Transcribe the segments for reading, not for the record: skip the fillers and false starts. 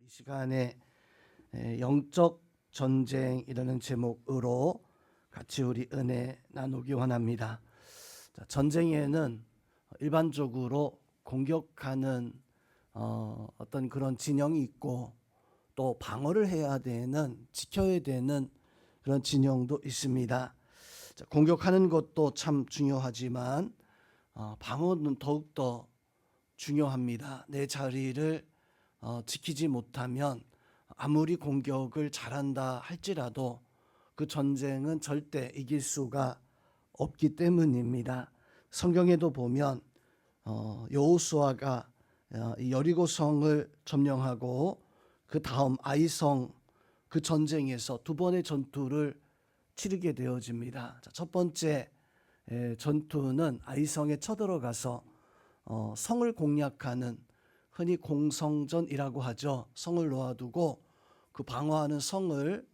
이 시간에 영적 전쟁이라는 제목으로 같이 우리 은혜 나누기 원합니다. 전쟁에는 일반적으로 공격하는 어떤 그런 진영이 있고 또 방어를 해야 되는, 지켜야 되는 그런 진영도 있습니다. 공격하는 것도 참 중요하지만 방어는 더욱더 중요합니다. 내 자리를 지키지 못하면 아무리 공격을 잘한다 할지라도 그 전쟁은 절대 이길 수가 없기 때문입니다. 성경에도 보면 여호수아가 여리고성을 점령하고 그 다음 아이성 그 전쟁에서 두 번의 전투를 치르게 되어집니다. 첫 번째 전투는 아이성에 쳐들어가서 성을 공략하는, 흔히 공성전이라고 하죠. 성을 놓아두고 그 방어하는 성을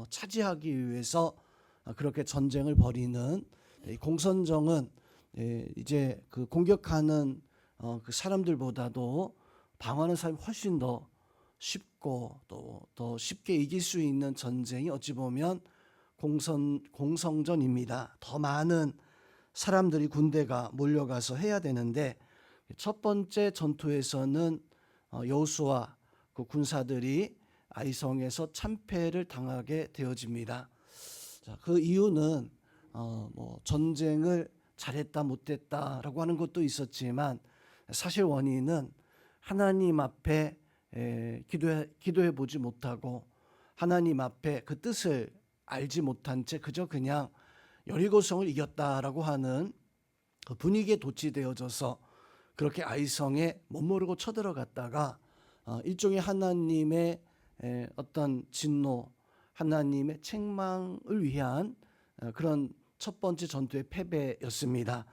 차지하기 위해서 그렇게 전쟁을 벌이는 공성전은 이제 그 공격하는 그 사람들보다도 방어하는 사람이 훨씬 더 쉽고 또 더 쉽게 이길 수 있는 전쟁이 어찌 보면 공성전입니다. 더 많은 사람들이 군대가 몰려가서 해야 되는데 첫 번째 전투에서는 여호수아 그 군사들이 아이성에서 참패를 당하게 되어집니다. 그 이유는 뭐 전쟁을 잘했다 못했다라고 하는 것도 있었지만 사실 원인은 하나님 앞에 기도해 보지 못하고 하나님 앞에 그 뜻을 알지 못한 채 그저 그냥 여리고성을 이겼다라고 하는 그 분위기에 도취되어져서 그렇게 아이성에 멋모르고 쳐들어갔다가 일종의 하나님의 어떤 진노, 하나님의 책망을 위한 그런 첫 번째 전투의 패배였습니다.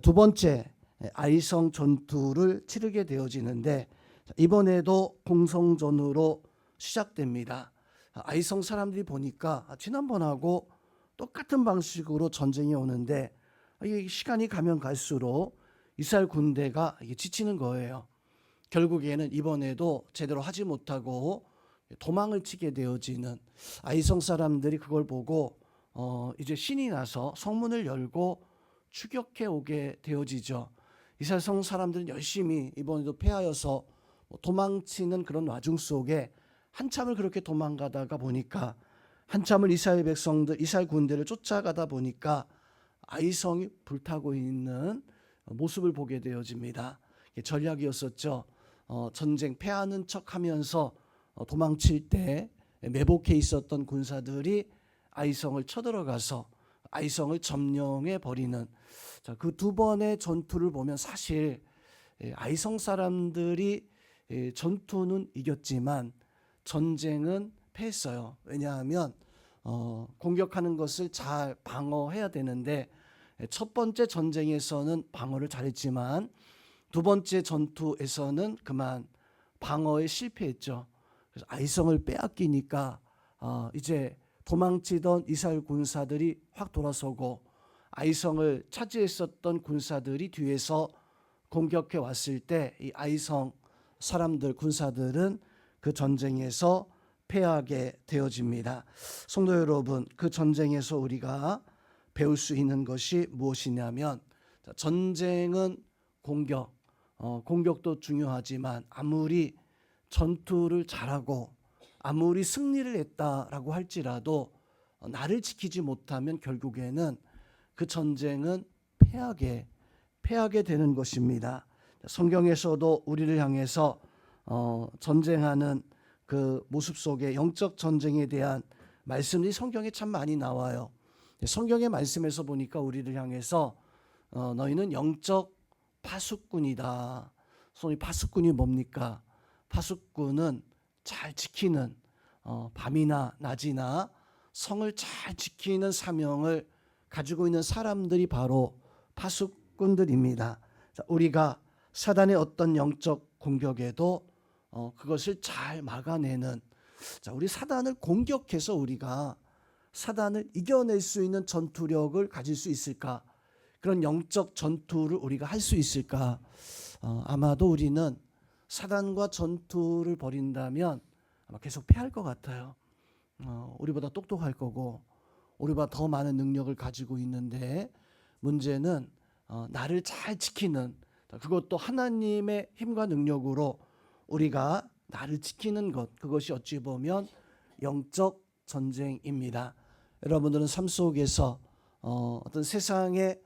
두 번째 아이성 전투를 치르게 되어지는데 이번에도 공성전으로 시작됩니다. 아이성 사람들이 보니까 지난번하고 똑같은 방식으로 전쟁이 오는데 시간이 가면 갈수록 이스라엘 군대가 지치는 거예요. 결국에는 이번에도 제대로 하지 못하고 도망을 치게 되어지는 아이성 사람들이 그걸 보고 이제 신이 나서 성문을 열고 추격해 오게 되어지죠. 이스라엘 성 사람들은 열심히 이번에도 패하여서 도망치는 그런 와중 속에 한참을 그렇게 도망가다가 보니까 한참을 이스라엘 백성들, 이스라엘 군대를 쫓아가다 보니까 아이성이 불타고 있는 모습을 보게 되어집니다. 전략이었었죠. 전쟁 패하는 척하면서 도망칠 때 매복해 있었던 군사들이 아이성을 쳐들어가서 아이성을 점령해 버리는 그 두 번의 전투를 보면 사실 아이성 사람들이 전투는 이겼지만 전쟁은 패했어요. 왜냐하면 공격하는 것을 잘 방어해야 되는데 첫 번째 전쟁에서는 방어를 잘했지만 두 번째 전투에서는 그만 방어에 실패했죠. 그래서 아이성을 빼앗기니까 이제 도망치던 이스라엘 군사들이 확 돌아서고 아이성을 차지했었던 군사들이 뒤에서 공격해 왔을 때 이 아이성 사람들, 군사들은 그 전쟁에서 패하게 되어집니다. 성도 여러분, 그 전쟁에서 우리가 배울 수 있는 것이 무엇이냐면 전쟁은 공격도 중요하지만 아무리 전투를 잘하고 아무리 승리를 했다라고 할지라도 나를 지키지 못하면 결국에는 그 전쟁은 패하게 되는 것입니다. 성경에서도 우리를 향해서 전쟁하는 그 모습 속에 영적 전쟁에 대한 말씀이 성경에 참 많이 나와요. 성경의 말씀에서 보니까 우리를 향해서 너희는 영적 파수꾼이다. 소위 파수꾼이 뭡니까? 파수꾼은 잘 지키는 밤이나 낮이나 성을 잘 지키는 사명을 가지고 있는 사람들이 바로 파수꾼들입니다. 우리가 사단의 어떤 영적 공격에도 그것을 잘 막아내는, 우리 사단을 공격해서 우리가 사단을 이겨낼 수 있는 전투력을 가질 수 있을까? 그런 영적 전투를 우리가 할 수 있을까? 아마도 우리는 사단과 전투를 벌인다면 아마 계속 피할 것 같아요. 우리보다 똑똑할 거고 우리보다 더 많은 능력을 가지고 있는데 문제는 나를 잘 지키는, 그것도 하나님의 힘과 능력으로 우리가 나를 지키는 것, 그것이 어찌 보면 영적 전쟁입니다. 여러분들은 삶 속에서 어떤 세상의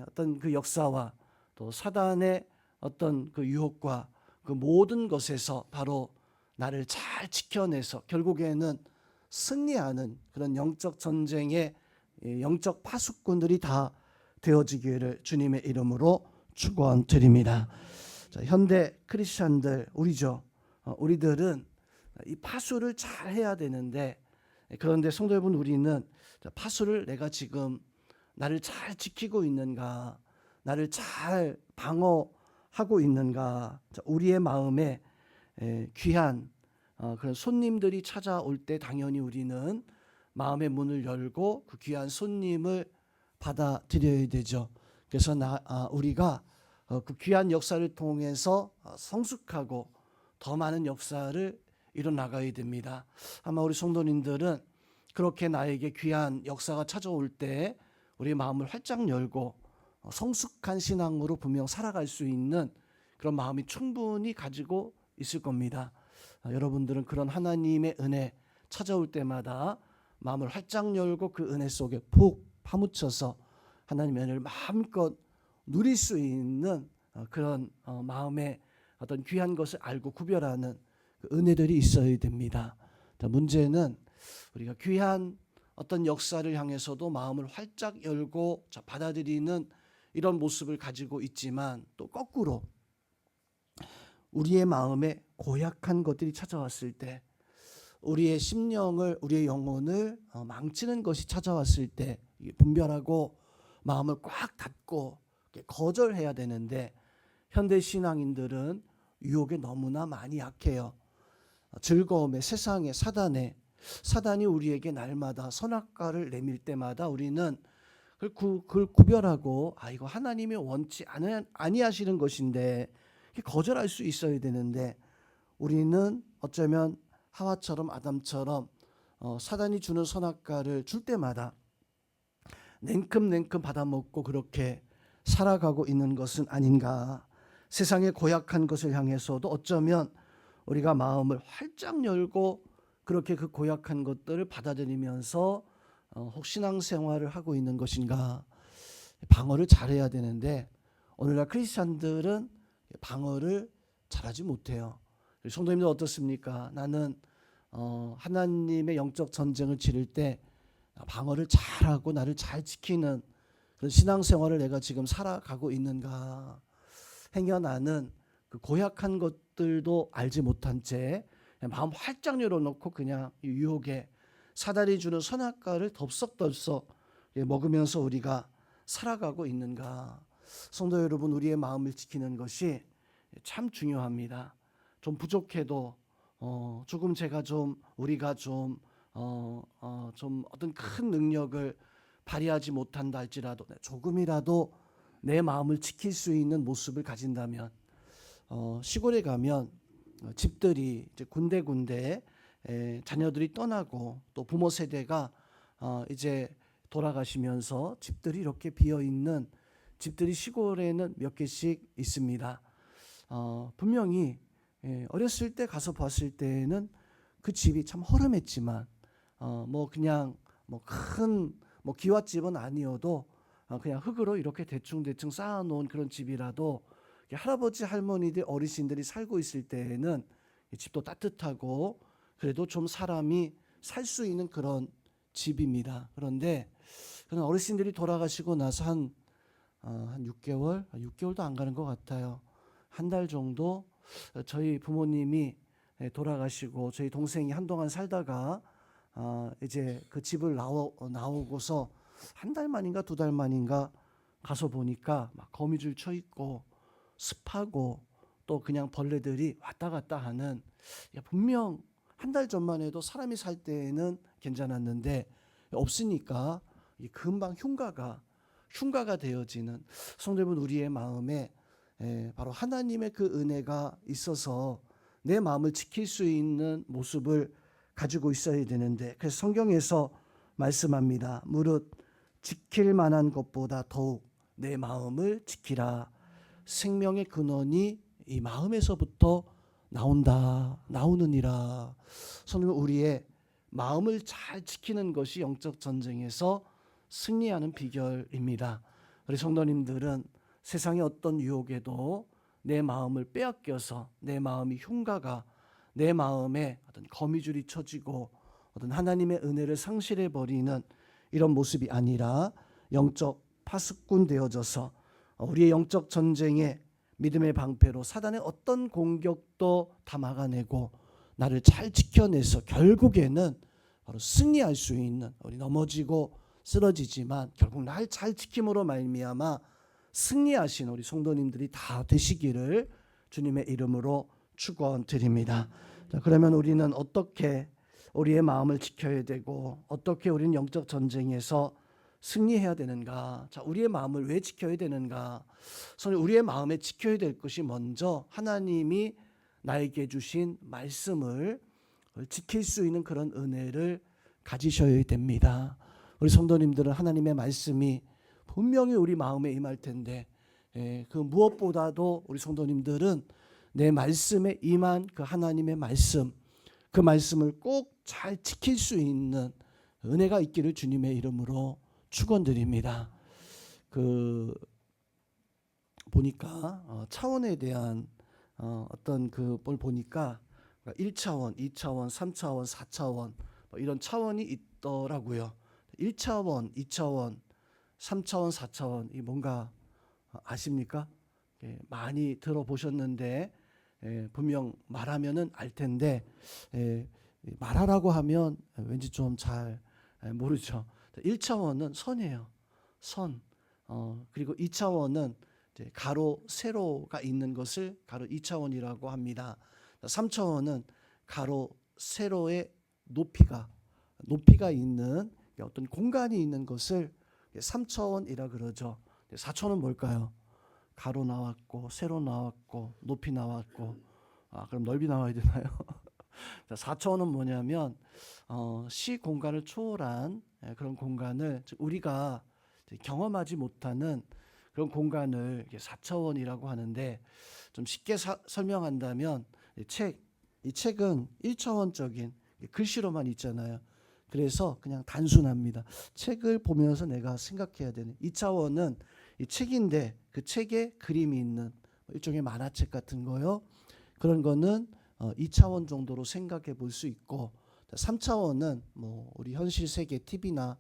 어떤 그 역사와 또 사단의 어떤 그 유혹과 그 모든 것에서 바로 나를 잘 지켜내서 결국에는 승리하는 그런 영적 전쟁의 영적 파수꾼들이 다 되어지기를 주님의 이름으로 축원드립니다. 자, 현대 크리스천들 우리죠. 우리들은 이 파수를 잘 해야 되는데, 그런데 성도 여러분, 우리는 파수를 내가 지금 나를 잘 지키고 있는가, 나를 잘 방어하고 있는가. 우리의 마음에 귀한 그런 손님들이 찾아올 때 당연히 우리는 마음의 문을 열고 그 귀한 손님을 받아들여야 되죠. 그래서 우리가 그 귀한 역사를 통해서 성숙하고 더 많은 역사를 이뤄나가야 됩니다. 아마 우리 성도님들은 그렇게 나에게 귀한 역사가 찾아올 때 우리 마음을 활짝 열고 성숙한 신앙으로 분명 살아갈 수 있는 그런 마음이 충분히 가지고 있을 겁니다. 여러분들은 그런 하나님의 은혜 찾아올 때마다 마음을 활짝 열고 그 은혜 속에 푹 파묻혀서 하나님의 은혜를 마음껏 누릴 수 있는 그런 마음의 어떤 귀한 것을 알고 구별하는 그 은혜들이 있어야 됩니다. 문제는 우리가 귀한 어떤 역사를 향해서도 마음을 활짝 열고 받아들이는 이런 모습을 가지고 있지만, 또 거꾸로 우리의 마음에 고약한 것들이 찾아왔을 때, 우리의 심령을, 우리의 영혼을 망치는 것이 찾아왔을 때 분별하고 마음을 꽉 닫고 거절해야 되는데, 현대 신앙인들은 유혹에 너무나 많이 약해요. 즐거움에, 세상에, 사단이 우리에게 날마다 선악과를 내밀 때마다 우리는 그걸 구별하고, 이거 하나님이 원치 아니하시는 것인데 거절할 수 있어야 되는데, 우리는 어쩌면 하와처럼 아담처럼 사단이 주는 선악과를 줄 때마다 냉큼 받아먹고 그렇게 살아가고 있는 것은 아닌가. 세상의 고약한 것을 향해서도 어쩌면 우리가 마음을 활짝 열고 그렇게 그 고약한 것들을 받아들이면서 혹 신앙생활을 하고 있는 것인가. 방어를 잘해야 되는데 오늘날 크리스찬들은 방어를 잘하지 못해요. 성도님들 어떻습니까? 나는 하나님의 영적 전쟁을 치를 때 방어를 잘하고 나를 잘 지키는 그런 신앙생활을 내가 지금 살아가고 있는가. 행여 나는 그 고약한 것들도 알지 못한 채 마음 활짝 열어놓고 그냥 유혹에 사단이 주는 선악과를 덥석덥석 먹으면서 우리가 살아가고 있는가. 성도 여러분, 우리의 마음을 지키는 것이 참 중요합니다. 좀 부족해도 조금 우리가 좀 어떤 큰 능력을 발휘하지 못한다 할지라도 조금이라도 내 마음을 지킬 수 있는 모습을 가진다면, 시골에 가면 집들이 이제 군데군데 자녀들이 떠나고 또 부모 세대가 이제 돌아가시면서 집들이 이렇게 비어 있는 집들이 시골에는 몇 개씩 있습니다. 분명히 어렸을 때 가서 봤을 때는 그 집이 참 허름했지만 그냥 큰 기와집은 아니어도 그냥 흙으로 이렇게 대충 쌓아놓은 그런 집이라도 할아버지 할머니들 어르신들이 살고 있을 때에는 집도 따뜻하고 그래도 좀 사람이 살 수 있는 그런 집입니다. 그런데 그런 어르신들이 돌아가시고 나서 한 6개월도 안 가는 것 같아요. 한 달 정도 저희 부모님이 돌아가시고 저희 동생이 한동안 살다가 이제 그 집을 나오고서 한 달 만인가 2달 만인가 가서 보니까 막 거미줄 쳐 있고 습하고 또 그냥 벌레들이 왔다 갔다 하는, 분명 한 달 전만 해도 사람이 살 때는 괜찮았는데 없으니까 금방 흉가가 되어지는. 성도 여러분, 우리의 마음에 바로 하나님의 그 은혜가 있어서 내 마음을 지킬 수 있는 모습을 가지고 있어야 되는데, 그래서 성경에서 말씀합니다. 무릇 지킬 만한 것보다 더욱 내 마음을 지키라. 생명의 근원이 이 마음에서부터 나오느니라. 성도님, 우리의 마음을 잘 지키는 것이 영적 전쟁에서 승리하는 비결입니다. 우리 성도님들은 세상의 어떤 유혹에도 내 마음을 빼앗겨서 내 마음이 흉가가 내 마음에 어떤 거미줄이 쳐지고 어떤 하나님의 은혜를 상실해 버리는 이런 모습이 아니라 영적 파수꾼 되어져서 우리의 영적 전쟁에 믿음의 방패로 사단의 어떤 공격도 다 막아내고 나를 잘 지켜내서 결국에는 바로 승리할 수 있는, 우리 넘어지고 쓰러지지만 결국 날 잘 지킴으로 말미암아 승리하신 우리 성도님들이 다 되시기를 주님의 이름으로 축원드립니다. 자, 그러면 우리는 어떻게 우리의 마음을 지켜야 되고 어떻게 우리는 영적 전쟁에서 승리해야 되는가? 자, 우리의 마음을 왜 지켜야 되는가? 우리의 마음에 지켜야 될 것이 먼저 하나님이 나에게 주신 말씀을 지킬 수 있는 그런 은혜를 가지셔야 됩니다. 우리 성도님들은 하나님의 말씀이 분명히 우리 마음에 임할 텐데, 그 무엇보다도 우리 성도님들은 내 말씀에 임한 그 하나님의 말씀, 그 말씀을 꼭 잘 지킬 수 있는 은혜가 있기를 주님의 이름으로 축원드립니다. 보니까 차원에 대한 어떤 그걸 보니까 1차원, 2차원, 3차원, 4차원 이런 차원이 있더라고요. 1차원, 2차원, 3차원, 4차원 이 뭔가 아십니까? 많이 들어보셨는데 분명 말하면은 알 텐데 말하라고 하면 왠지 좀 잘 모르죠. 1차원은 선이에요. 선. 그리고 2차원은 이제 가로, 세로가 있는 것을 가로 2차원이라고 합니다. 3차원은 가로, 세로의 높이가 있는 어떤 공간이 있는 것을 3차원이라 그러죠. 4차원은 뭘까요? 가로 나왔고, 세로 나왔고, 높이 나왔고, 그럼 넓이 나와야 되나요? 4차원은 뭐냐면 시 공간을 초월한 그런 공간을 우리가 경험하지 못하는 그런 공간을 4차원이라고 하는데, 좀 쉽게 설명한다면 이 책은 1차원적인 글씨로만 있잖아요. 그래서 그냥 단순합니다. 책을 보면서 내가 생각해야 되는 2차원은 이 책인데 그 책에 그림이 있는 일종의 만화책 같은 거요. 그런 거는 2차원 정도로 생각해 볼 수 있고, 3차원은 뭐 우리 현실 세계 TV나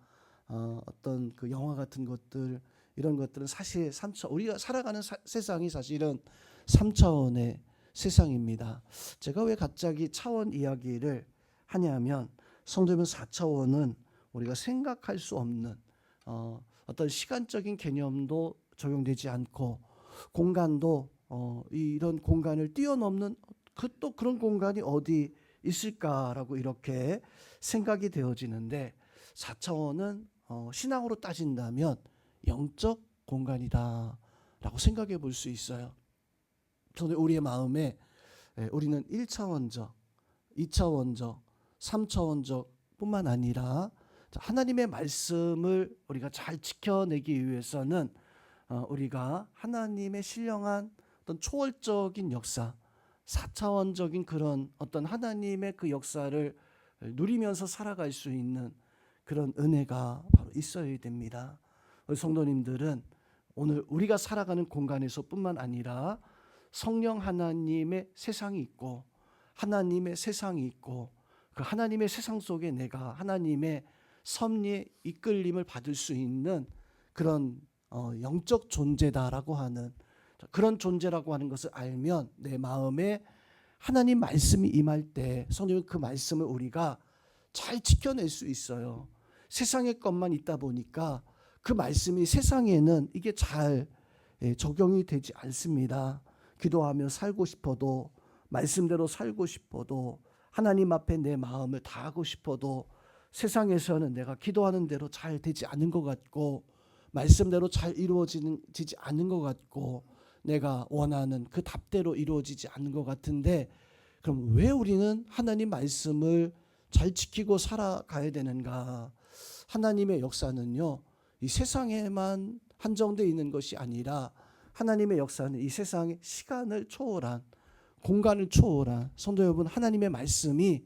어떤 그 영화 같은 것들, 이런 것들은 사실 우리가 살아가는 세상이 사실은 3차원의 세상입니다. 제가 왜 갑자기 차원 이야기를 하냐면, 성도면 4차원은 우리가 생각할 수 없는 어떤 시간적인 개념도 적용되지 않고, 공간도 이런 공간을 뛰어넘는 또 그런 공간이 어디 있을까라고 이렇게 생각이 되어지는데, 4차원은 신앙으로 따진다면 영적 공간이다라고 생각해 볼 수 있어요. 저는 우리의 마음에 우리는 1차원적, 2차원적, 3차원적 뿐만 아니라 하나님의 말씀을 우리가 잘 지켜내기 위해서는 우리가 하나님의 신령한 어떤 초월적인 역사, 4차원적인 그런 어떤 하나님의 그 역사를 누리면서 살아갈 수 있는 그런 은혜가 바로 있어야 됩니다. 우리 성도님들은 오늘 우리가 살아가는 공간에서 뿐만 아니라 성령 하나님의 세상이 있고, 하나님의 세상이 있고, 그 하나님의 세상 속에 내가 하나님의 섭리의 이끌림을 받을 수 있는 그런 영적 존재다라고 하는, 그런 존재라고 하는 것을 알면 내 마음에 하나님 말씀이 임할 때 성령은 그 말씀을 우리가 잘 지켜낼 수 있어요. 세상의 것만 있다 보니까 그 말씀이 세상에는 이게 잘 적용이 되지 않습니다. 기도하며 살고 싶어도, 말씀대로 살고 싶어도, 하나님 앞에 내 마음을 다하고 싶어도 세상에서는 내가 기도하는 대로 잘 되지 않은 것 같고, 말씀대로 잘 이루어지지 않는 것 같고, 내가 원하는 그 답대로 이루어지지 않는 것 같은데, 그럼 왜 우리는 하나님 말씀을 잘 지키고 살아가야 되는가? 하나님의 역사는요, 이 세상에만 한정되어 있는 것이 아니라 하나님의 역사는 이 세상의 시간을 초월한, 공간을 초월한, 성도 여러분, 하나님의 말씀이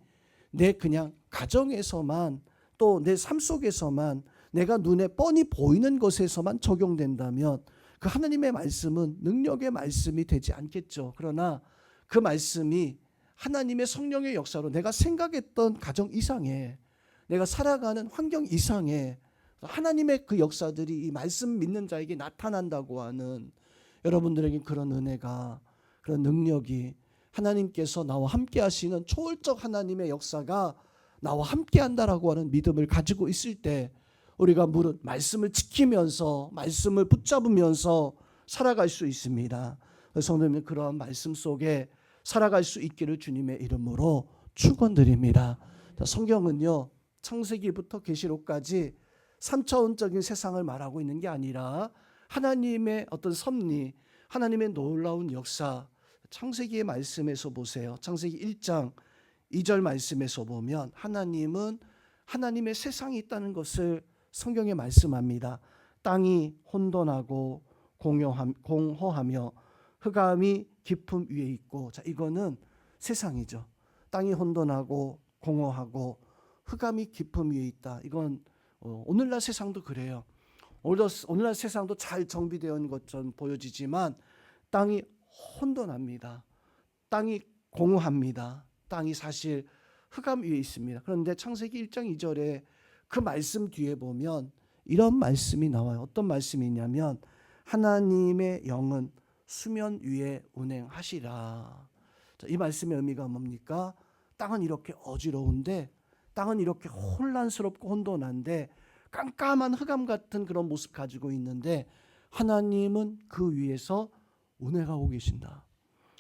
내 그냥 가정에서만, 또 내 삶 속에서만, 내가 눈에 뻔히 보이는 것에서만 적용된다면 그 하나님의 말씀은 능력의 말씀이 되지 않겠죠. 그러나 그 말씀이 하나님의 성령의 역사로 내가 생각했던 가정 이상의, 내가 살아가는 환경 이상의 하나님의 그 역사들이 이 말씀 믿는 자에게 나타난다고 하는, 여러분들에게 그런 은혜가, 그런 능력이, 하나님께서 나와 함께 하시는 초월적 하나님의 역사가 나와 함께 한다라고 하는 믿음을 가지고 있을 때 우리가 물은 말씀을 지키면서, 말씀을 붙잡으면서 살아갈 수 있습니다. 성도님, 그러한 말씀 속에 살아갈 수 있기를 주님의 이름으로 축원드립니다. 성경은요, 창세기부터 계시록까지 3차원적인 세상을 말하고 있는 게 아니라 하나님의 어떤 섭리, 하나님의 놀라운 역사, 창세기의 말씀에서 보세요. 창세기 1장 2절 말씀에서 보면 하나님은 하나님의 세상이 있다는 것을 성경에 말씀합니다. 땅이 혼돈하고 공허하며 흑암이 깊음 위에 있고, 자, 이거는 세상이죠. 땅이 혼돈하고 공허하고 흑암이 깊음 위에 있다. 이건 오늘날 세상도 그래요. 오늘날 세상도 잘 정비되어 있는 것처럼 보여지지만 땅이 혼돈합니다. 땅이 공허합니다. 땅이 사실 흑암 위에 있습니다. 그런데 창세기 1장 2절에 그 말씀 뒤에 보면 이런 말씀이 나와요. 어떤 말씀이 있냐면 하나님의 영은 수면 위에 운행하시라. 이 말씀의 의미가 뭡니까? 땅은 이렇게 어지러운데, 땅은 이렇게 혼란스럽고 혼돈한데, 깜깜한 흑암 같은 그런 모습 가지고 있는데 하나님은 그 위에서 운행하고 계신다.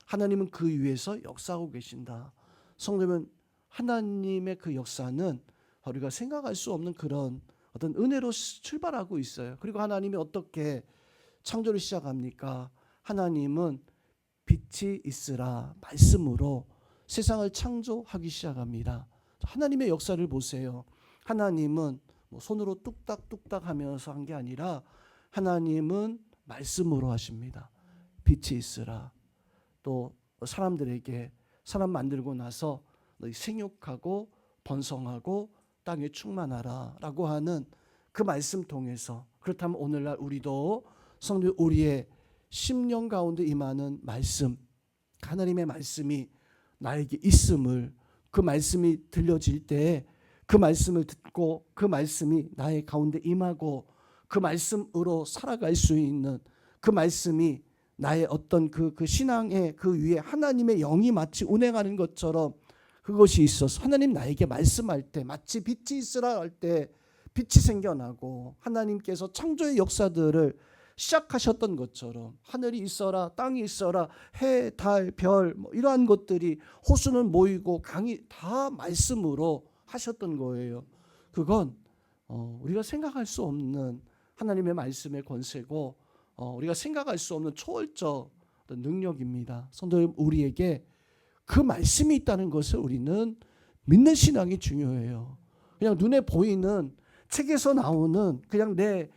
하나님은 그 위에서 역사하고 계신다. 성도면, 하나님의 그 역사는 우리가 생각할 수 없는 그런 어떤 은혜로 출발하고 있어요. 그리고 하나님이 어떻게 창조를 시작합니까? 하나님은 빛이 있으라 말씀으로 세상을 창조하기 시작합니다. 하나님의 역사를 보세요. 하나님은 손으로 뚝딱뚝딱 하면서 한 게 아니라 하나님은 말씀으로 하십니다. 빛이 있으라. 또 사람들에게, 사람 만들고 나서 너희 생육하고 번성하고 땅에 충만하라 라고 하는 그 말씀 통해서, 그렇다면 오늘날 우리도 성도 우리의 심령 가운데 임하는 말씀, 하나님의 말씀이 나에게 있음을, 그 말씀이 들려질 때 그 말씀을 듣고 그 말씀이 나의 가운데 임하고 그 말씀으로 살아갈 수 있는, 그 말씀이 나의 어떤 그 신앙의 그 위에 하나님의 영이 마치 운행하는 것처럼 그것이 있어서 하나님 나에게 말씀할 때 마치 빛이 있으라 할 때 빛이 생겨나고, 하나님께서 창조의 역사들을 시작하셨던 것처럼 하늘이 있어라, 땅이 있어라, 해, 달, 별, 이러한 것들이, 호수는 모이고 강이 다 말씀으로 하셨던 거예요. 그건 우리가 생각할 수 없는 하나님의 말씀의 권세고 우리가 생각할 수 없는 초월적 능력입니다. 성도님, 우리에게 그 말씀이 있다는 것을 우리는 믿는 신앙이 중요해요. 그냥 눈에 보이는 책에서 나오는 그냥 내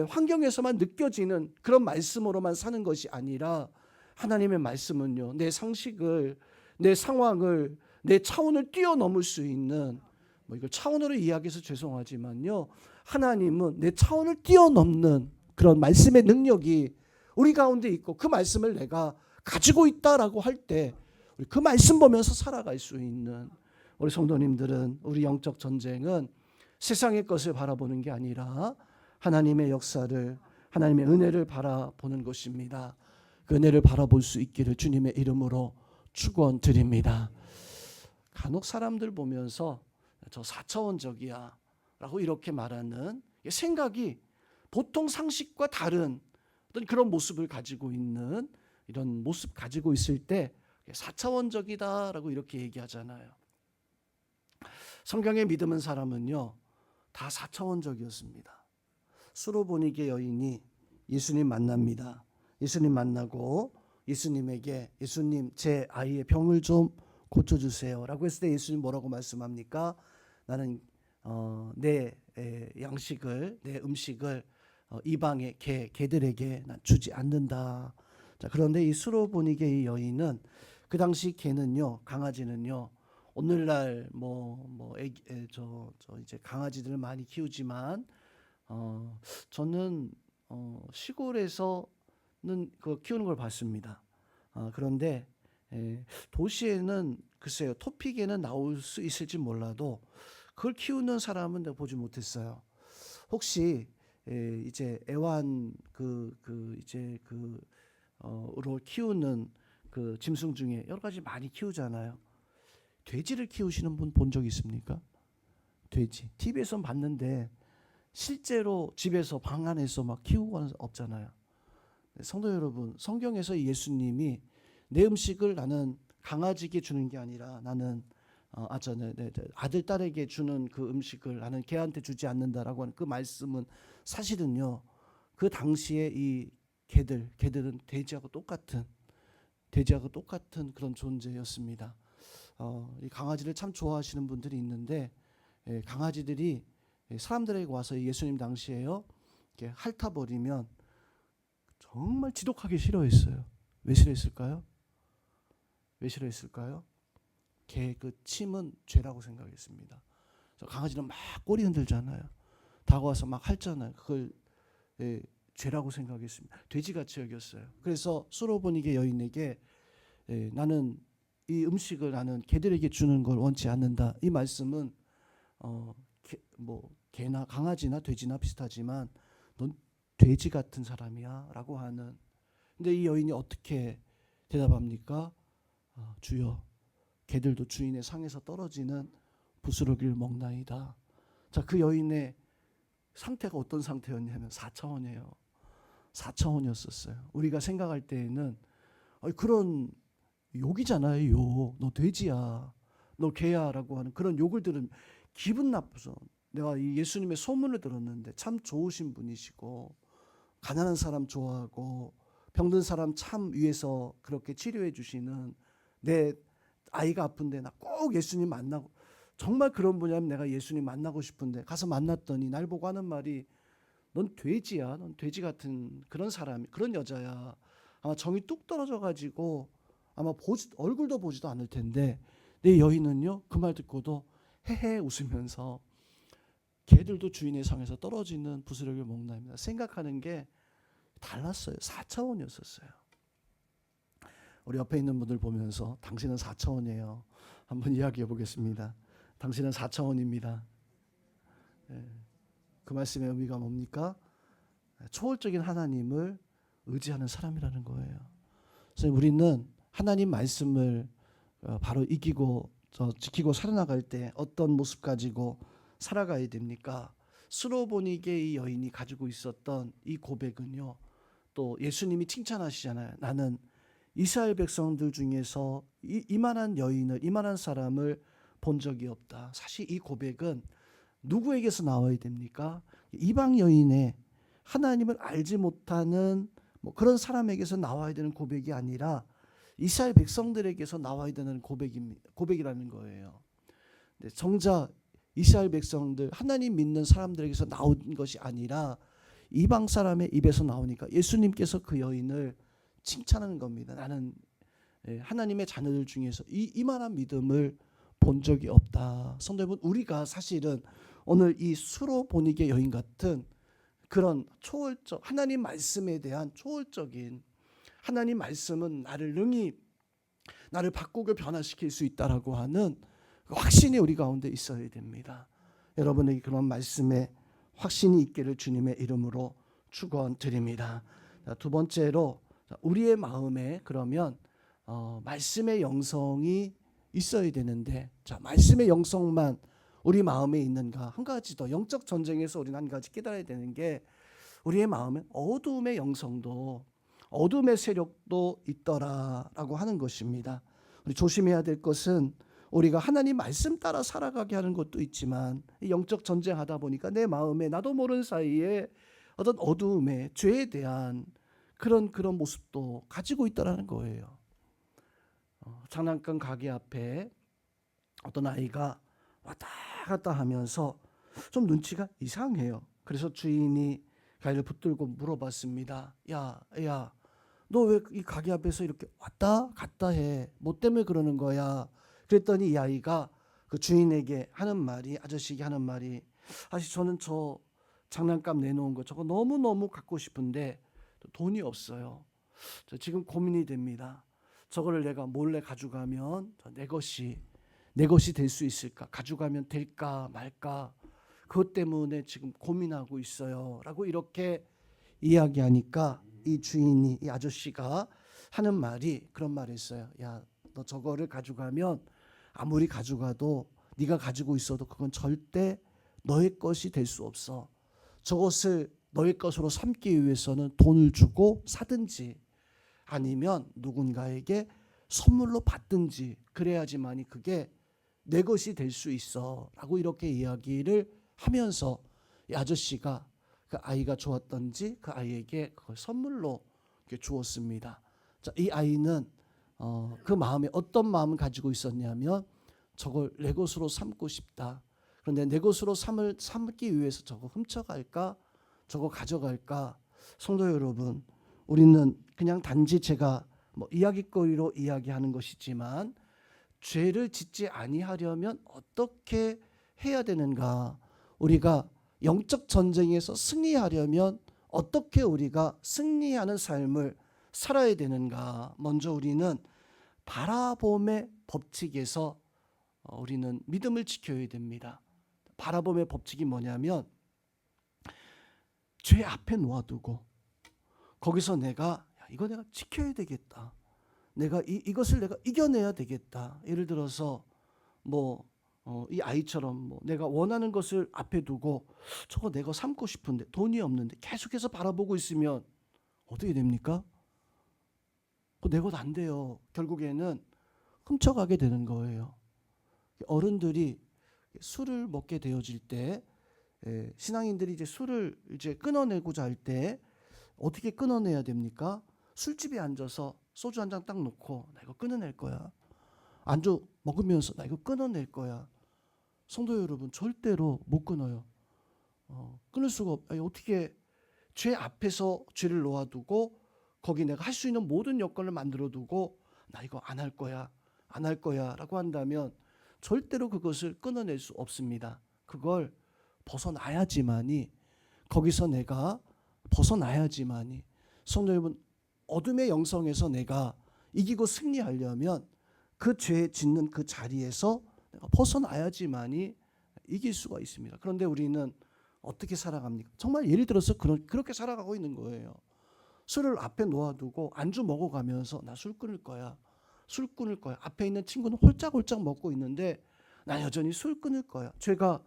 환경에서만 느껴지는 그런 말씀으로만 사는 것이 아니라 하나님의 말씀은요, 내 상식을, 내 상황을, 내 차원을 뛰어넘을 수 있는, 이걸 차원으로 이야기해서 죄송하지만요, 하나님은 내 차원을 뛰어넘는 그런 말씀의 능력이 우리 가운데 있고 그 말씀을 내가 가지고 있다라고 할 때 그 말씀 보면서 살아갈 수 있는 우리 성도님들은, 우리 영적 전쟁은 세상의 것을 바라보는 게 아니라 하나님의 역사를, 하나님의 은혜를 바라보는 것입니다. 그 은혜를 바라볼 수 있기를 주님의 이름으로 축원드립니다. 간혹 사람들 보면서 저 4차원적이야 라고 이렇게 말하는 생각이 보통 상식과 다른 어떤 그런 모습을 가지고 있는, 이런 모습 가지고 있을 때 4차원적이다 라고 이렇게 얘기하잖아요. 성경에 믿음은 사람은요 다 4차원적이었습니다. 수로보니게 여인이 예수님 만납니다. 예수님 만나고 예수님에게, 예수님 제 아이의 병을 좀 고쳐주세요라고 했을 때 예수님 뭐라고 말씀합니까? 나는 내 양식을, 내 음식을 이방의 개들에게 난 주지 않는다. 자, 그런데 이 수로보니게의 여인은 그 당시 개는요, 강아지는요, 오늘날 이제 강아지들을 많이 키우지만 저는 시골에서는 그 키우는 걸 봤습니다. 그런데 도시에는 글쎄요, 토픽에는 나올 수 있을지 몰라도 그걸 키우는 사람은 내가 보지 못했어요. 혹시 이제 애완 로 키우는 그 짐승 중에 여러 가지 많이 키우잖아요. 돼지를 키우시는 분 본 적 있습니까? 돼지. TV에서 봤는데 실제로 집에서 방 안에서 막 키우고는 없잖아요. 성도 여러분, 성경에서 예수님이 내 음식을 나는 강아지에게 주는 게 아니라 나는 아들 딸에게 주는 그 음식을 나는 개한테 주지 않는다라고 하는 그 말씀은 사실은요, 그 당시에 이 개들은 돼지하고 똑같은 그런 존재였습니다. 이 강아지를 참 좋아하시는 분들이 있는데 강아지들이 사람들에게 와서 예수님 당시에요, 이렇게 핥아버리면 정말 지독하게 싫어했어요. 왜 싫어했을까요? 개 그 침은 죄라고 생각했습니다. 강아지는 막 꼬리 흔들잖아요. 다가와서 막 핥잖아요. 그걸 죄라고 생각했습니다. 돼지같이 여겼어요. 그래서 수로보니게 여인에게 나는 이 음식을 나는 개들에게 주는 걸 원치 않는다. 이 말씀은 개나 강아지나 돼지나 비슷하지만 넌 돼지 같은 사람이야라고 하는. 근데 이 여인이 어떻게 대답합니까? 주여, 개들도 주인의 상에서 떨어지는 부스러기를 먹나이다. 자, 그 여인의 상태가 어떤 상태였냐면 4차원이에요. 4차원이었었어요. 우리가 생각할 때에는 그런 욕이잖아요. 욕. 너 돼지야, 너 개야라고 하는 그런 욕을 들으면 기분 나쁘죠. 내가 이 예수님의 소문을 들었는데 참 좋으신 분이시고 가난한 사람 좋아하고 병든 사람 참 위해서 그렇게 치료해 주시는, 내 아이가 아픈데 나 꼭 예수님 만나고, 정말 그런 분이라면 내가 예수님 만나고 싶은데 가서 만났더니 날 보고 하는 말이 넌 돼지야. 넌 돼지 같은 그런 사람, 그런 여자야. 아마 정이 뚝 떨어져 가지고 아마 얼굴도 보지도 않을 텐데, 내 여인은요, 그 말 듣고도 헤헤 웃으면서 개들도 주인의 상에서 떨어지는 부스러기를 먹나입니다. 생각하는 게 달랐어요. 4차원이었었어요. 우리 옆에 있는 분들 보면서 당신은 4차원이에요. 한번 이야기해 보겠습니다. 당신은 4차원입니다. 그 말씀의 의미가 뭡니까? 초월적인 하나님을 의지하는 사람이라는 거예요. 그래서 우리는 하나님 말씀을 바로 이기고 지키고 살아나갈 때 어떤 모습 가지고 살아가야 됩니까? 수로보니게의 여인이 가지고 있었던 이 고백은요, 또 예수님이 칭찬하시잖아요. 나는 이스라엘 백성들 중에서 이만한 여인을, 이만한 사람을 본 적이 없다. 사실 이 고백은 누구에게서 나와야 됩니까? 이방 여인의, 하나님을 알지 못하는 그런 사람에게서 나와야 되는 고백이 아니라 이스라엘 백성들에게서 나와야 되는 고백이라는 거예요. 정작 이스라엘 백성들, 하나님 믿는 사람들에게서 나온 것이 아니라 이방 사람의 입에서 나오니까 예수님께서 그 여인을 칭찬하는 겁니다. 나는 하나님의 자녀들 중에서 이만한 믿음을 본 적이 없다. 성도 여러분, 우리가 사실은 오늘 이 수로보니게 여인 같은 그런 초월적 하나님 말씀에 대한 초월적인, 하나님 말씀은 나를 바꾸고 변화시킬 수 있다라고 하는 확신이 우리 가운데 있어야 됩니다. 여러분에게 그런 말씀에 확신이 있기를 주님의 이름으로 축원드립니다. 두 번째로, 우리의 마음에 그러면 말씀의 영성이 있어야 되는데, 자, 말씀의 영성만 우리 마음에 있는가? 한 가지 더, 영적 전쟁에서 우리는 한 가지 깨달아야 되는 게, 우리의 마음에 어둠의 영성도, 어둠의 세력도 있더라라고 하는 것입니다. 우리 조심해야 될 것은 우리가 하나님 말씀 따라 살아가게 하는 것도 있지만, 영적 전쟁하다 보니까 내 마음에 나도 모르는 사이에 어떤 어두움에 죄에 대한 그런 모습도 가지고 있다라는 거예요. 장난감 가게 앞에 어떤 아이가 왔다 갔다 하면서 좀 눈치가 이상해요. 그래서 주인이 가위를 붙들고 물어봤습니다. 야, 너 왜 이 가게 앞에서 이렇게 왔다 갔다 해? 뭐 때문에 그러는 거야? 그랬더니 이 아이가 그 주인에게 하는 말이, 아저씨에게 하는 말이, 아저씨 저는 저 장난감 내놓은 거 저거 너무너무 갖고 싶은데 돈이 없어요. 저 지금 고민이 됩니다. 저거를 내가 몰래 가져가면 내 것이 될 수 있을까? 가져가면 될까 말까? 그것 때문에 지금 고민하고 있어요. 라고 이렇게 이야기하니까 이 주인이, 이 아저씨가 하는 말이 그런 말을 했어요. 야, 너 저거를 가져가면 아무리 가져가도 네가 가지고 있어도 그건 절대 너의 것이 될 수 없어. 저것을 너의 것으로 삼기 위해서는 돈을 주고 사든지 아니면 누군가에게 선물로 받든지 그래야지만이 그게 내 것이 될 수 있어 라고 이렇게 이야기를 하면서 이 아저씨가 그 아이가 좋았던지 그 아이에게 그걸 선물로 주었습니다. 자, 이 아이는 그 마음에 어떤 마음을 가지고 있었냐면 저걸 내 것으로 삼고 싶다. 그런데 내 것으로 삼기 위해서 저거 훔쳐갈까? 저거 가져갈까? 성도 여러분, 우리는 그냥 단지 제가 뭐 이야기거리로 이야기하는 것이지만 죄를 짓지 아니하려면 어떻게 해야 되는가? 우리가 영적 전쟁에서 승리하려면 어떻게 우리가 승리하는 삶을 살아야 되는가? 먼저 우리는 바라봄의 법칙에서 우리는 믿음을 지켜야 됩니다. 바라봄의 법칙이 뭐냐면 죄 앞에 놓아두고 거기서 이거 내가 지켜야 되겠다. 이것을 내가 이겨내야 되겠다. 예를 들어서 이 아이처럼 내가 원하는 것을 앞에 두고 저거 내가 삼고 싶은데 돈이 없는데 계속해서 바라보고 있으면 어떻게 됩니까? 내 것 안 돼요. 결국에는 훔쳐가게 되는 거예요. 어른들이 술을 먹게 되어질 때 신앙인들이 이제 술을 이제 끊어내고자 할 때 어떻게 끊어내야 됩니까? 술집에 앉아서 소주 한 잔 딱 놓고 나 이거 끊어낼 거야. 안주 먹으면서 나 이거 끊어낼 거야. 성도 여러분, 절대로 못 끊어요. 끊을 수가 어떻게 죄 앞에서 죄를 놓아두고 거기 내가 할 수 있는 모든 여건을 만들어두고 나 이거 안 할 거야, 안 할 거야 라고 한다면 절대로 그것을 끊어낼 수 없습니다. 그걸 벗어나야지만이, 거기서 내가 벗어나야지만이, 성도 여러분, 어둠의 영성에서 내가 이기고 승리하려면 그 죄 짓는 그 자리에서 내가 벗어나야지만이 이길 수가 있습니다. 그런데 우리는 어떻게 살아갑니까? 정말 예를 들어서 그렇게 살아가고 있는 거예요. 술을 앞에 놓아두고 안주 먹어가면서 나 술 끊을 거야. 술 끊을 거야. 앞에 있는 친구는 홀짝홀짝 먹고 있는데 나 여전히 술 끊을 거야. 죄가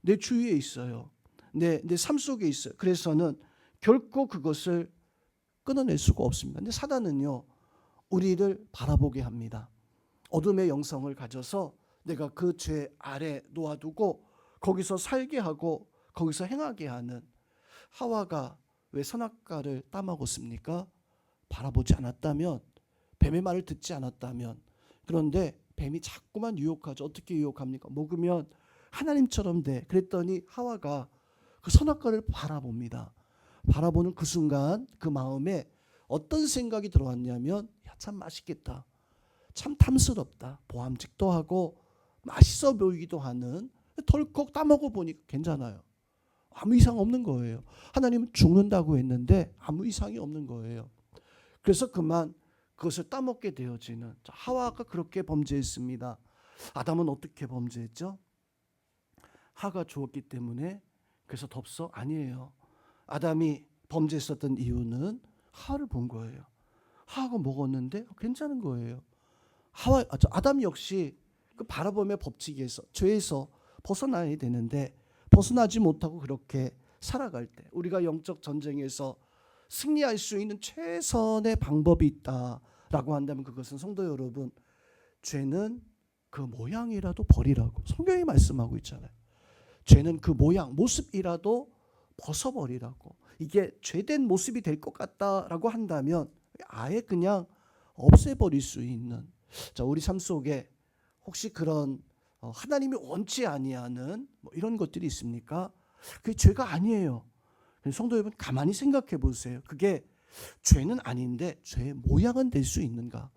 내 주위에 있어요. 내 삶 속에 있어요. 그래서는 결코 그것을 끊어낼 수가 없습니다. 근데 사단은요, 우리를 바라보게 합니다. 어둠의 영성을 가져서 내가 그 죄 아래 놓아두고 거기서 살게 하고 거기서 행하게 하는, 하와가 왜 선악과를 따먹었습니까? 바라보지 않았다면, 뱀의 말을 듣지 않았다면. 그런데 뱀이 자꾸만 유혹하죠. 어떻게 유혹합니까? 먹으면 하나님처럼 돼. 그랬더니 하와가 그 선악과를 바라봅니다. 바라보는 그 순간 그 마음에 어떤 생각이 들어왔냐면, 야, 참 맛있겠다. 참 탐스럽다. 보암직도 하고 맛있어 보이기도 하는, 덜컥 따먹어 보니까 괜찮아요. 아무 이상 없는 거예요. 하나님은 죽는다고 했는데 아무 이상이 없는 거예요. 그래서 그만 그것을 따먹게 되어지는, 하와가 그렇게 범죄했습니다. 아담은 어떻게 범죄했죠? 하가 주었기 때문에 그래서 덥서? 아니에요. 아담이 범죄했었던 이유는 하와를 본 거예요. 하와가 먹었는데 괜찮은 거예요. 아담 역시 그 바라봄의 법칙에서, 죄에서 벗어나야 되는데 벗어나지 못하고 그렇게 살아갈 때, 우리가 영적 전쟁에서 승리할 수 있는 최선의 방법이 있다라고 한다면 그것은, 성도 여러분, 죄는 그 모양이라도 버리라고 성경이 말씀하고 있잖아요. 죄는 그 모양, 모습이라도 벗어버리라고. 이게 죄된 모습이 될 것 같다라고 한다면 아예 그냥 없애버릴 수 있는, 자, 우리 삶 속에 혹시 그런 하나님이 원치 아니하는 뭐 이런 것들이 있습니까? 그게 죄가 아니에요. 성도 여러분, 가만히 생각해 보세요. 그게 죄는 아닌데 죄의 모양은 될 수 있는가?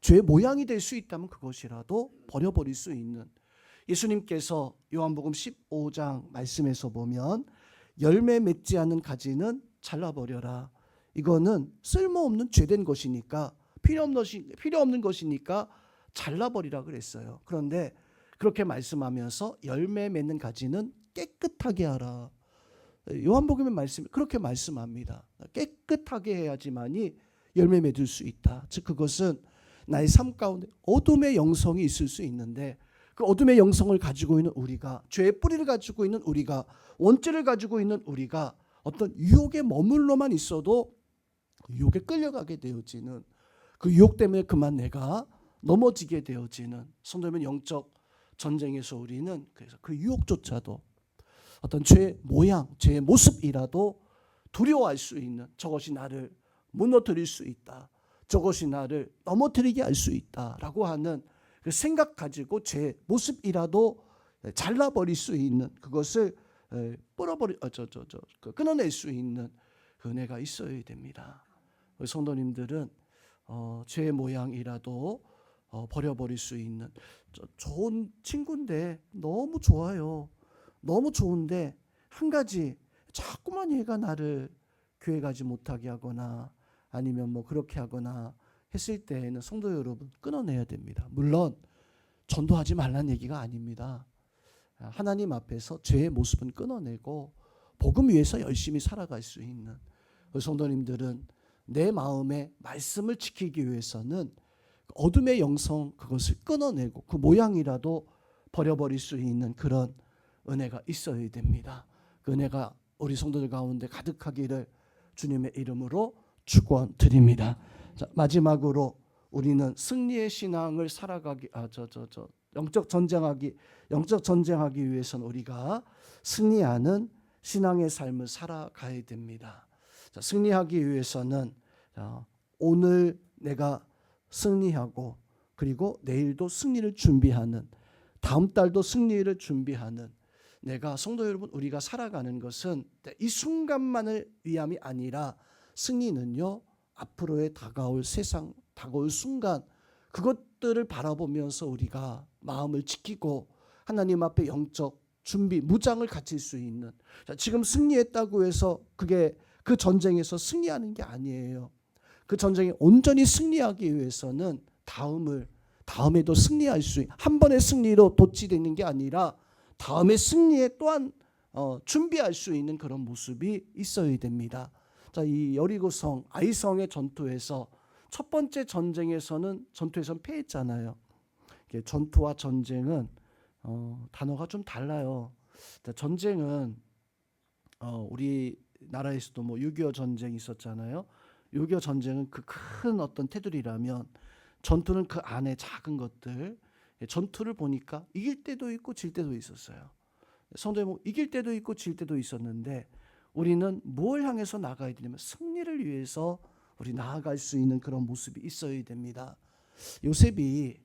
죄의 모양이 될 수 있다면 그것이라도 버려버릴 수 있는, 예수님께서 요한복음 15장 말씀에서 보면 열매 맺지 않는 가지는 잘라버려라. 이거는 쓸모없는 죄된 것이니까, 필요 없는 것이니까 잘라버리라 그랬어요. 그런데 그렇게 말씀하면서 열매 맺는 가지는 깨끗하게 하라. 요한복음의 말씀 그렇게 말씀합니다. 깨끗하게 해야지만이 열매 맺을 수 있다. 즉 그것은 나의 삶 가운데 어둠의 영성이 있을 수 있는데, 그 어둠의 영성을 가지고 있는 우리가, 죄의 뿌리를 가지고 있는 우리가, 원죄를 가지고 있는 우리가 어떤 유혹에 머물러만 있어도 유혹에 끌려가게 되어지는, 그 유혹 때문에 그만 내가 넘어지게 되어지는, 성도면 영적 전쟁에서 우리는 그래서 그 유혹조차도 어떤 죄의 모양, 죄의 모습이라도 두려워할 수 있는, 저것이 나를 무너뜨릴 수 있다, 저것이 나를 넘어뜨리게 할 수 있다라고 하는 그 생각 가지고 죄의 모습이라도 잘라버릴 수 있는, 그것을 끊어낼 수 있는 그 은혜가 있어야 됩니다. 성도님들은 죄의 모양이라도 버려버릴 수 있는, 좋은 친구인데 너무 좋아요. 너무 좋은데 한 가지 자꾸만 얘가 나를 교회 가지 못하게 하거나 아니면 뭐 그렇게 하거나 했을 때에는 성도 여러분 끊어내야 됩니다. 물론 전도하지 말라는 얘기가 아닙니다. 하나님 앞에서 죄의 모습은 끊어내고 복음 위해서 열심히 살아갈 수 있는 성도님들은 내 마음의 말씀을 지키기 위해서는 어둠의 영성, 그것을 끊어내고 그 모양이라도 버려버릴 수 있는 그런 은혜가 있어야 됩니다. 그 은혜가 우리 성도들 가운데 가득하기를 주님의 이름으로 축원드립니다. 자, 마지막으로 우리는 승리의 신앙을 살아가기, 영적 전쟁하기 위해서는 우리가 승리하는 신앙의 삶을 살아가야 됩니다. 자, 승리하기 위해서는 오늘 내가 승리하고, 그리고 내일도 승리를 준비하는, 다음 달도 승리를 준비하는, 내가 성도 여러분, 우리가 살아가는 것은 이 순간만을 위함이 아니라 승리는요 앞으로의 다가올 세상, 다가올 순간, 그것들을 바라보면서 우리가 마음을 지키고 하나님 앞에 영적 준비, 무장을 갖출 수 있는, 지금 승리했다고 해서 그게 그 전쟁에서 승리하는 게 아니에요. 그 전쟁에 온전히 승리하기 위해서는 다음에도 승리할 수 있는, 한 번의 승리로 도취되는 게 아니라 다음의 승리에 또한 준비할 수 있는 그런 모습이 있어야 됩니다. 자, 이 여리고성, 아이성의 전투에서 첫 번째 전쟁에서는 패했잖아요. 전투와 전쟁은 단어가 좀 달라요. 전쟁은 우리 나라에서도 뭐 6.25 전쟁이 있었잖아요. 6.25 전쟁은 그 큰 어떤 테두리라면, 전투는 그 안에 작은 것들, 전투를 보니까 이길 때도 있고 질 때도 있었어요. 성도에 보면 이길 때도 있고 질 때도 있었는데, 우리는 뭘 향해서 나가야 되냐면 승리를 위해서 우리 나아갈 수 있는 그런 모습이 있어야 됩니다. 요셉이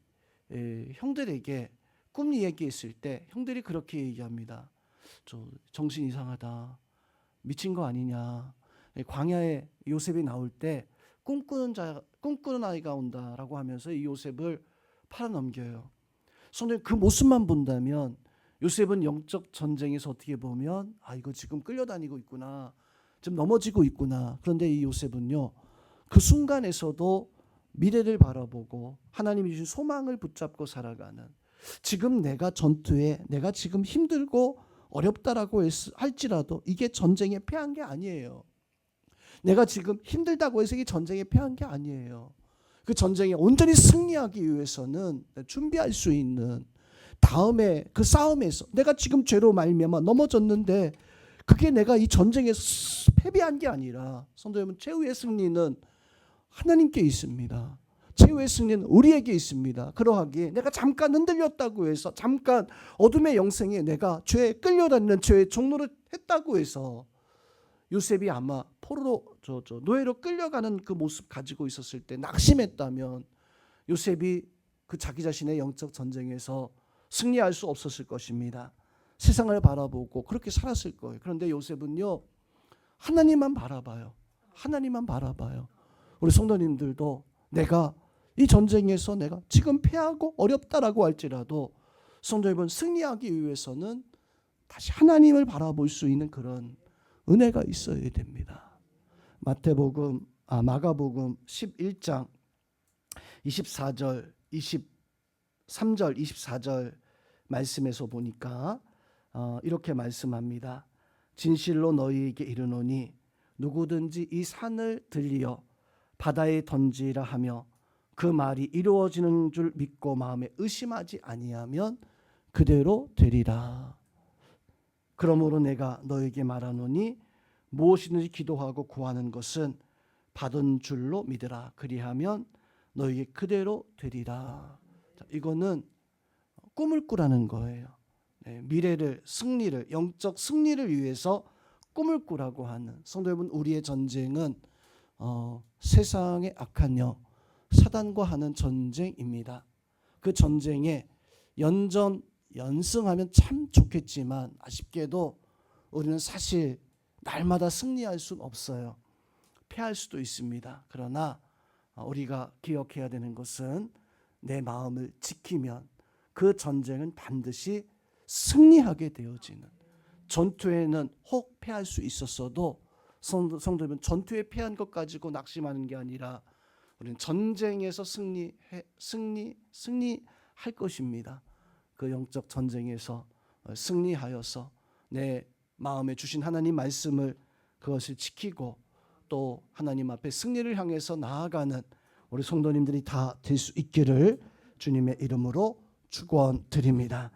형들에게 꿈 얘기했을 때 형들이 그렇게 얘기합니다. 저 정신 이상하다, 미친 거 아니냐. 광야에 요셉이 나올 때 꿈꾸는 아이가 온다라고 하면서 이 요셉을 팔아넘겨요. 성도님, 그 모습만 본다면 요셉은 영적 전쟁에서 어떻게 보면 이거 지금 끌려다니고 있구나, 지금 넘어지고 있구나. 그런데 이 요셉은요 그 순간에서도 미래를 바라보고 하나님이 주신 소망을 붙잡고 살아가는, 지금 내가 전투에, 내가 지금 힘들고 어렵다라고 할지라도 이게 전쟁에 패한 게 아니에요. 내가 지금 힘들다고 해서 이게 전쟁에 패한 게 아니에요. 그 전쟁에 온전히 승리하기 위해서는 준비할 수 있는, 다음에 그 싸움에서 내가 지금 죄로 말미암아 넘어졌는데 그게 내가 이 전쟁에서 패배한 게 아니라, 성도 여러분, 최후의 승리는 하나님께 있습니다. 최후의 승리는 우리에게 있습니다. 그러하기에 내가 잠깐 흔들렸다고 해서, 잠깐 어둠의 영생에 내가 죄에 끌려다니는 죄의 종로를 했다고 해서, 요셉이 아마 포로로 노예로 끌려가는 그 모습 가지고 있었을 때 낙심했다면, 요셉이 그 자기 자신의 영적 전쟁에서 승리할 수 없었을 것입니다. 세상을 바라보고 그렇게 살았을 거예요. 그런데 요셉은요, 하나님만 바라봐요. 하나님만 바라봐요. 우리 성도님들도 내가 이 전쟁에서 내가 지금 패하고 어렵다라고 할지라도 성도님은 승리하기 위해서는 다시 하나님을 바라볼 수 있는 그런 은혜가 있어야 됩니다. 마가복음 11장 23절 24절 말씀에서 보니까 이렇게 말씀합니다. 진실로 너희에게 이르노니 누구든지 이 산을 들리어 바다에 던지라 하며 그 말이 이루어지는 줄 믿고 마음에 의심하지 아니하면 그대로 되리라. 그러므로 내가 너에게 말하노니 무엇이든지 기도하고 구하는 것은 받은 줄로 믿으라. 그리하면 너에게 그대로 되리라. 자, 이거는 꿈을 꾸라는 거예요. 미래를, 승리를, 영적 승리를 위해서 꿈을 꾸라고 하는, 성도 여러분, 우리의 전쟁은 세상의 악한 영 사단과 하는 전쟁입니다. 그 전쟁에 연승하면 참 좋겠지만 아쉽게도 우리는 사실 날마다 승리할 수는 없어요. 패할 수도 있습니다. 그러나 우리가 기억해야 되는 것은 내 마음을 지키면 그 전쟁은 반드시 승리하게 되어지는, 전투에는 혹 패할 수 있었어도 성도들은 전투에 패한 것 가지고 낙심하는 게 아니라 우리는 전쟁에서 승리할 것입니다. 그 영적 전쟁에서 승리하여서 내 마음에 주신 하나님 말씀을 그것을 지키고 또 하나님 앞에 승리를 향해서 나아가는 우리 성도님들이 다 될 수 있기를 주님의 이름으로 축원드립니다.